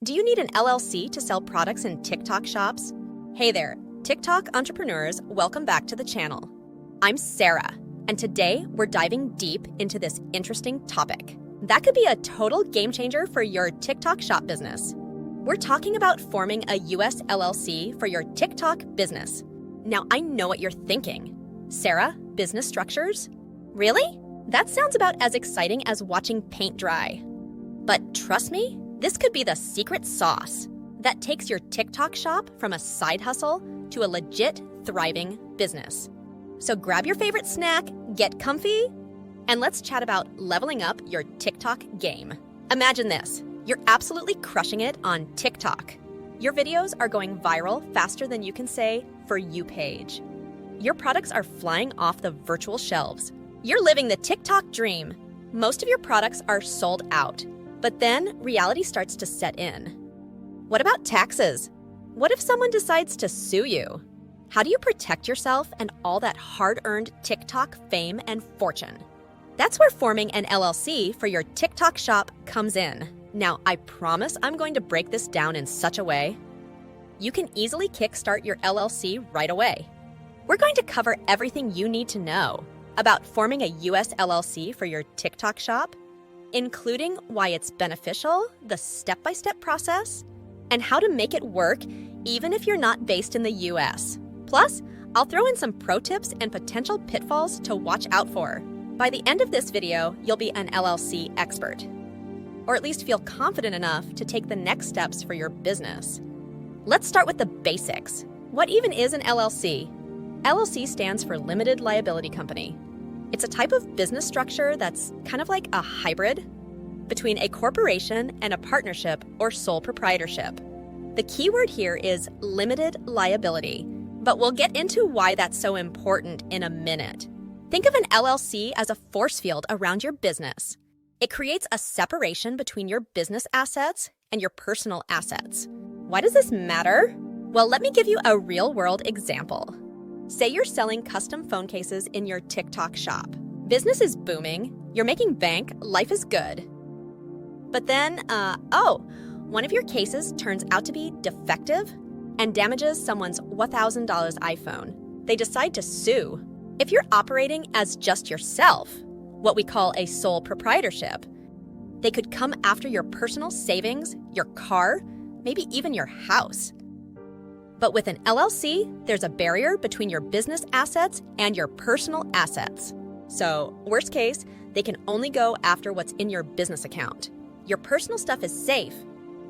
Do you need an LLC to sell products in TikTok shops? Hey there, TikTok entrepreneurs, welcome back to the channel. I'm Sarah, and today we're diving deep into this interesting topic that could be a total game changer for your TikTok shop business. We're talking about forming a US LLC for your TikTok business. Now, I know what you're thinking. Sarah, business structures? Really? That sounds about as exciting as watching paint dry. But trust me, this could be the secret sauce that takes your TikTok shop from a side hustle to a legit, thriving business. So grab your favorite snack, get comfy, and let's chat about leveling up your TikTok game. Imagine this. You're absolutely crushing it on TikTok. Your videos are going viral faster than you can say For You page. Your products are flying off the virtual shelves. You're living the TikTok dream. Most of your products are sold out. But then reality starts to set in. What about taxes? What if someone decides to sue you? How do you protect yourself and all that hard-earned TikTok fame and fortune? That's where forming an LLC for your TikTok shop comes in. Now, I promise I'm going to break this down in such a way you can easily kickstart your LLC right away. We're going to cover everything you need to know about forming a US LLC for your TikTok shop, including why it's beneficial, the step-by-step process, and how to make it work even if you're not based in the US. Plus, I'll throw in some pro tips and potential pitfalls to watch out for. By the end of this video, you'll be an LLC expert, or at least feel confident enough to take the next steps for your business. Let's start with the basics. What even is an LLC? LLC stands for Limited Liability Company. It's a type of business structure that's kind of like a hybrid between a corporation and a partnership or sole proprietorship. The key word here is limited liability, but we'll get into why that's so important in a minute. Think of an LLC as a force field around your business. It creates a separation between your business assets and your personal assets. Why does this matter? Well, let me give you a real-world example. Say you're selling custom phone cases in your TikTok shop. Business is booming, you're making bank, life is good. But then, one of your cases turns out to be defective and damages someone's $1,000 iPhone. They decide to sue. If you're operating as just yourself, what we call a sole proprietorship, they could come after your personal savings, your car, maybe even your house. But with an LLC, there's a barrier between your business assets and your personal assets. So, worst case, they can only go after what's in your business account. Your personal stuff is safe.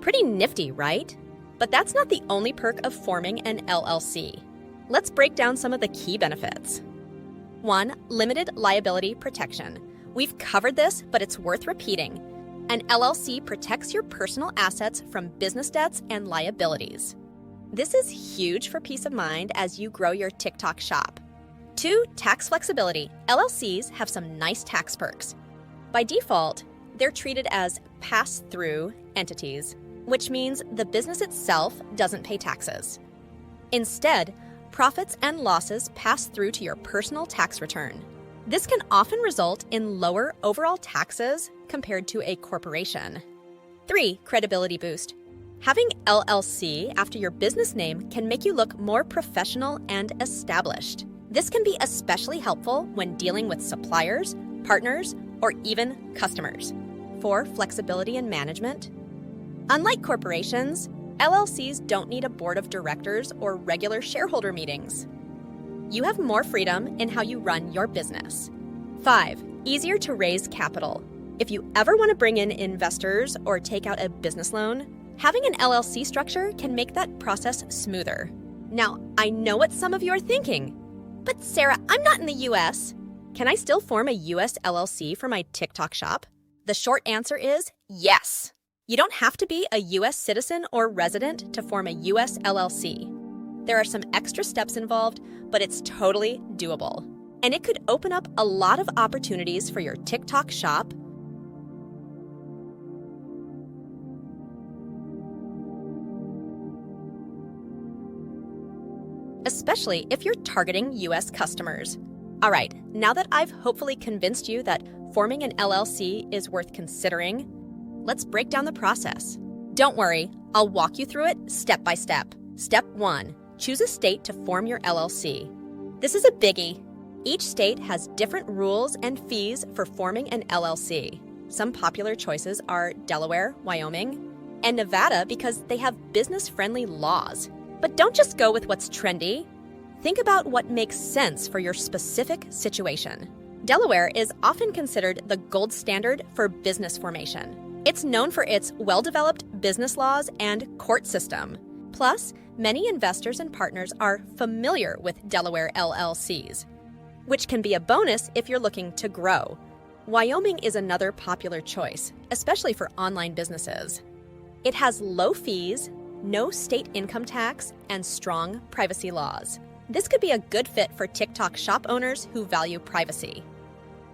Pretty nifty, right? But that's not the only perk of forming an LLC. Let's break down some of the key benefits. 1. Limited liability protection. We've covered this, but it's worth repeating. An LLC protects your personal assets from business debts and liabilities. This is huge for peace of mind as you grow your TikTok shop. 2. Tax flexibility. LLCs have some nice tax perks. By default, they're treated as pass-through entities, which means the business itself doesn't pay taxes. Instead, profits and losses pass through to your personal tax return. This can often result in lower overall taxes compared to a corporation. 3. Credibility boost. Having LLC after your business name can make you look more professional and established. This can be especially helpful when dealing with suppliers, partners, or even customers. 4. Flexibility in management. Unlike corporations, LLCs don't need a board of directors or regular shareholder meetings. You have more freedom in how you run your business. 5. Easier to raise capital. If you ever want to bring in investors or take out a business loan, having an LLC structure can make that process smoother. Now, I know what some of you are thinking, but Sarah, I'm not in the US. Can I still form a US LLC for my TikTok shop? The short answer is yes. You don't have to be a US citizen or resident to form a US LLC. There are some extra steps involved, but it's totally doable. And it could open up a lot of opportunities for your TikTok shop, especially if you're targeting US customers. All right, now that I've hopefully convinced you that forming an LLC is worth considering, let's break down the process. Don't worry, I'll walk you through it step by step. Step 1. Choose a state to form your LLC. This is a biggie. Each state has different rules and fees for forming an LLC. Some popular choices are Delaware, Wyoming, and Nevada because they have business-friendly laws. But don't just go with what's trendy. Think about what makes sense for your specific situation. Delaware is often considered the gold standard for business formation. It's known for its well-developed business laws and court system. Plus, many investors and partners are familiar with Delaware LLCs, which can be a bonus if you're looking to grow. Wyoming is another popular choice, especially for online businesses. It has low fees, no state income tax, and strong privacy laws. This could be a good fit for TikTok shop owners who value privacy.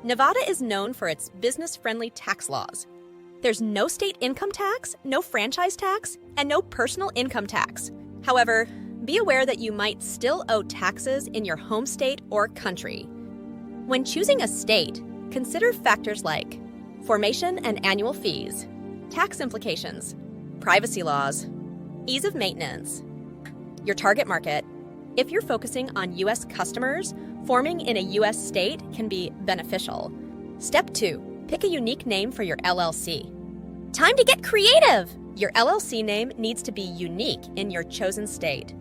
Nevada is known for its business-friendly tax laws. There's no state income tax, no franchise tax, and no personal income tax. However, be aware that you might still owe taxes in your home state or country. When choosing a state, consider factors like formation and annual fees, tax implications, privacy laws, ease of maintenance, your target market. If you're focusing on U.S. customers, forming in a U.S. state can be beneficial. Step 2. Pick a unique name for your LLC. Time to get creative! Your LLC name needs to be unique in your chosen state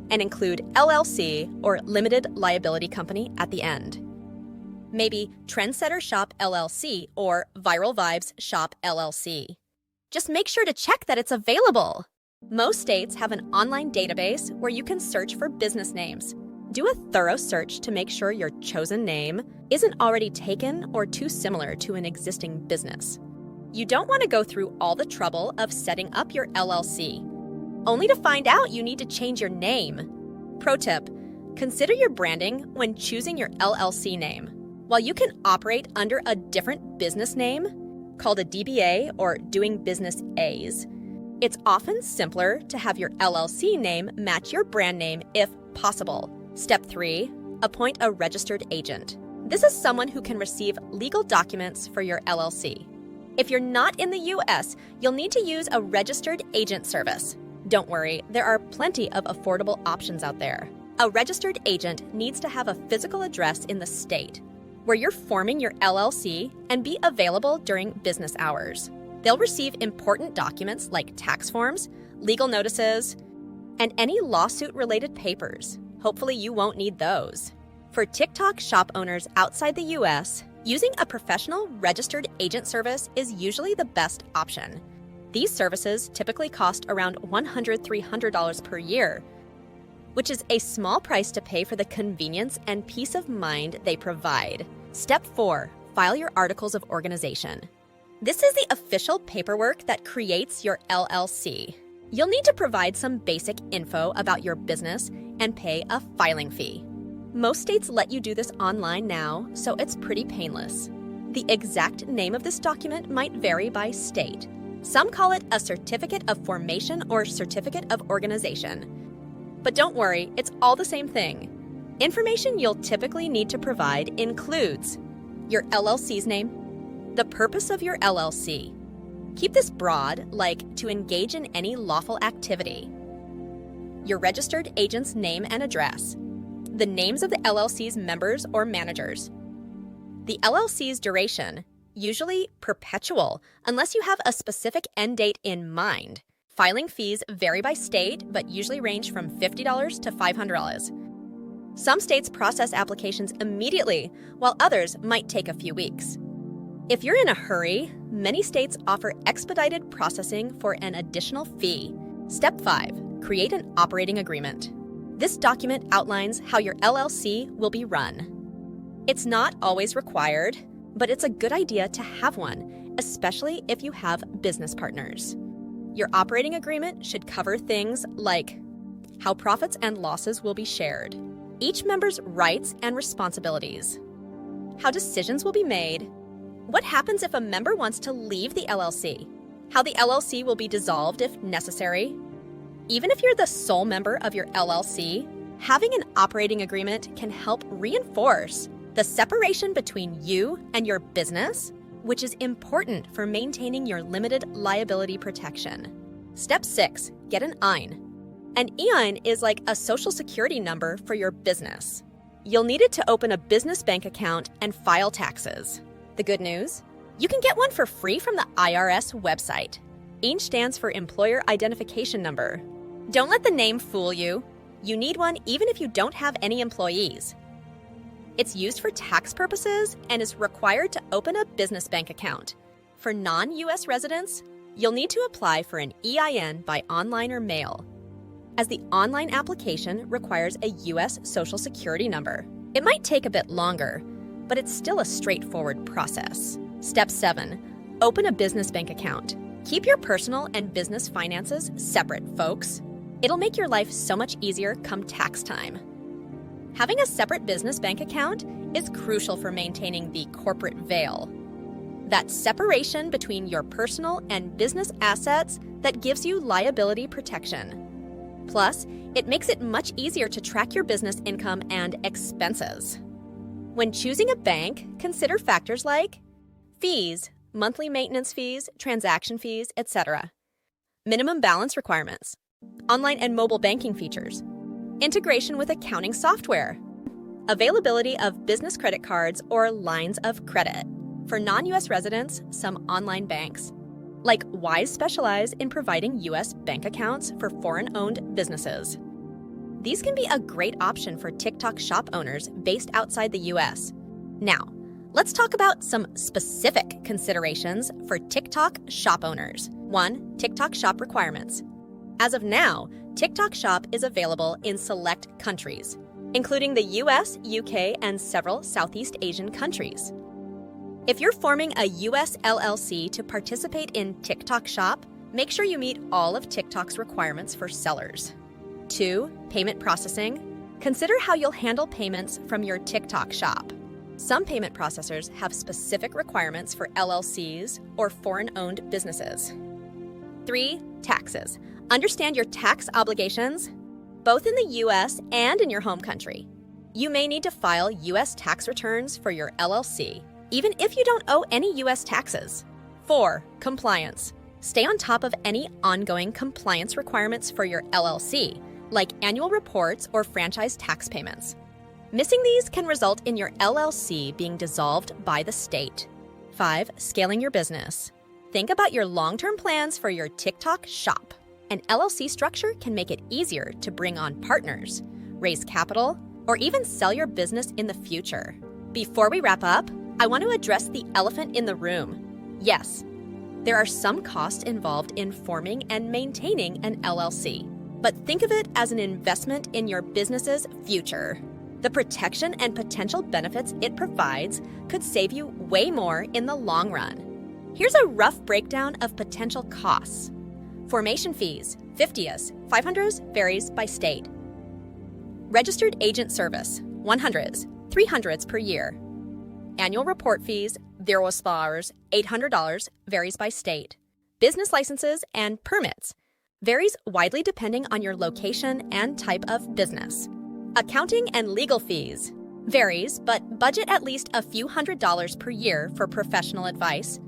and include LLC or Limited Liability Company at the end. Maybe Trendsetter Shop LLC or Viral Vibes Shop LLC. Just make sure to check that it's available. Most states have an online database where you can search for business names. Do a thorough search to make sure your chosen name isn't already taken or too similar to an existing business. You don't want to go through all the trouble of setting up your LLC, only to find out you need to change your name. Pro tip, consider your branding when choosing your LLC name. While you can operate under a different business name, called a DBA or Doing Business As, it's often simpler to have your LLC name match your brand name if possible. Step 3. Appoint a registered agent. This is someone who can receive legal documents for your LLC. If you're not in the US, you'll need to use a registered agent service. Don't worry, there are plenty of affordable options out there. A registered agent needs to have a physical address in the state where you're forming your LLC and be available during business hours. They'll receive important documents like tax forms, legal notices, and any lawsuit-related papers. Hopefully you won't need those. For TikTok shop owners outside the US, using a professional registered agent service is usually the best option. These services typically cost around $100–300 per year, which is a small price to pay for the convenience and peace of mind they provide. Step 4. File your articles of organization. This is the official paperwork that creates your LLC. You'll need to provide some basic info about your business and pay a filing fee. Most states let you do this online now, so it's pretty painless. The exact name of this document might vary by state. Some call it a certificate of formation or certificate of organization. But don't worry, it's all the same thing. Information you'll typically need to provide includes your LLC's name, the purpose of your LLC. Keep this broad, like to engage in any lawful activity. Your registered agent's name and address. The names of the LLC's members or managers. The LLC's duration, usually perpetual, unless you have a specific end date in mind. Filing fees vary by state, but usually range from $50 to $500. Some states process applications immediately, while others might take a few weeks. If you're in a hurry, many states offer expedited processing for an additional fee. Step 5. Create an operating agreement. This document outlines how your LLC will be run. It's not always required, but it's a good idea to have one, especially if you have business partners. Your operating agreement should cover things like how profits and losses will be shared, each member's rights and responsibilities, how decisions will be made, what happens if a member wants to leave the LLC, how the LLC will be dissolved if necessary. Even if you're the sole member of your LLC, having an operating agreement can help reinforce the separation between you and your business, which is important for maintaining your limited liability protection. Step 6, get an EIN. An EIN is like a social security number for your business. You'll need it to open a business bank account and file taxes. The good news? You can get one for free from the IRS website. EIN stands for Employer Identification Number. Don't let the name fool you. You need one even if you don't have any employees. It's used for tax purposes and is required to open a business bank account. For non-US residents, you'll need to apply for an EIN by online or mail, as the online application requires a US Social Security number. It might take a bit longer, but it's still a straightforward process. Step 7, open a business bank account. Keep your personal and business finances separate, folks. It'll make your life so much easier come tax time. Having a separate business bank account is crucial for maintaining the corporate veil. That separation between your personal and business assets that gives you liability protection. Plus, it makes it much easier to track your business income and expenses. When choosing a bank, consider factors like fees, monthly maintenance fees, transaction fees, etc. Minimum balance requirements, online and mobile banking features, integration with accounting software, availability of business credit cards or lines of credit. For non-US residents, some online banks, like Wise, specialize in providing US bank accounts for foreign-owned businesses. These can be a great option for TikTok shop owners based outside the US. Now, let's talk about some specific considerations for TikTok shop owners. 1. TikTok shop requirements. As of now, TikTok shop is available in select countries, including the US, UK, and several Southeast Asian countries. If you're forming a US LLC to participate in TikTok shop, make sure you meet all of TikTok's requirements for sellers. 2. Payment processing. Consider how you'll handle payments from your TikTok shop. Some payment processors have specific requirements for LLCs or foreign-owned businesses. 3. Taxes. Understand your tax obligations, both in the US and in your home country. You may need to file US tax returns for your LLC, even if you don't owe any US taxes. 4. Compliance. Stay on top of any ongoing compliance requirements for your LLC, like annual reports or franchise tax payments. Missing these can result in your LLC being dissolved by the state. 5. Scaling your business. Think about your long-term plans for your TikTok shop. An LLC structure can make it easier to bring on partners, raise capital, or even sell your business in the future. Before we wrap up, I want to address the elephant in the room. Yes, there are some costs involved in forming and maintaining an LLC, but think of it as an investment in your business's future. The protection and potential benefits it provides could save you way more in the long run. Here's a rough breakdown of potential costs. Formation fees, 50s, 500s, varies by state. Registered agent service, 100s, 300s per year. Annual report fees, $800, varies by state. Business licenses and permits, varies widely depending on your location and type of business. Accounting and legal fees, varies, but budget at least a few $100s per year for professional advice.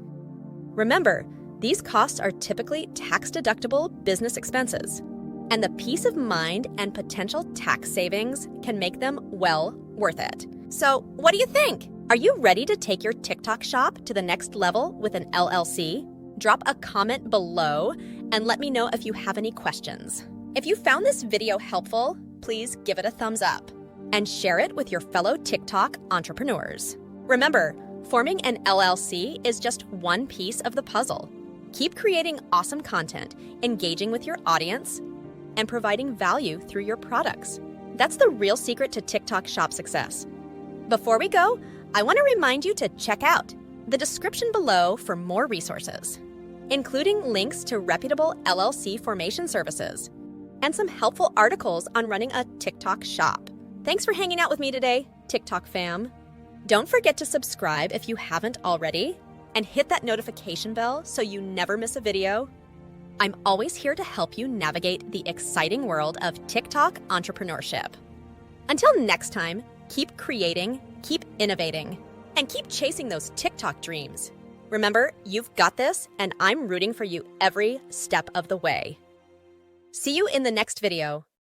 Remember, these costs are typically tax-deductible business expenses, and the peace of mind and potential tax savings can make them well worth it. So, what do you think? Are you ready to take your TikTok shop to the next level with an LLC? Drop a comment below and let me know if you have any questions. If you found this video helpful, please give it a thumbs up and share it with your fellow TikTok entrepreneurs. Remember, forming an LLC is just one piece of the puzzle. Keep creating awesome content, engaging with your audience, and providing value through your products. That's the real secret to TikTok shop success. Before we go, I want to remind you to check out the description below for more resources, including links to reputable LLC formation services and some helpful articles on running a TikTok shop. Thanks for hanging out with me today, TikTok fam. Don't forget to subscribe if you haven't already, and hit that notification bell so you never miss a video. I'm always here to help you navigate the exciting world of TikTok entrepreneurship. Until next time, keep creating, keep innovating, and keep chasing those TikTok dreams. Remember, you've got this, and I'm rooting for you every step of the way. See you in the next video.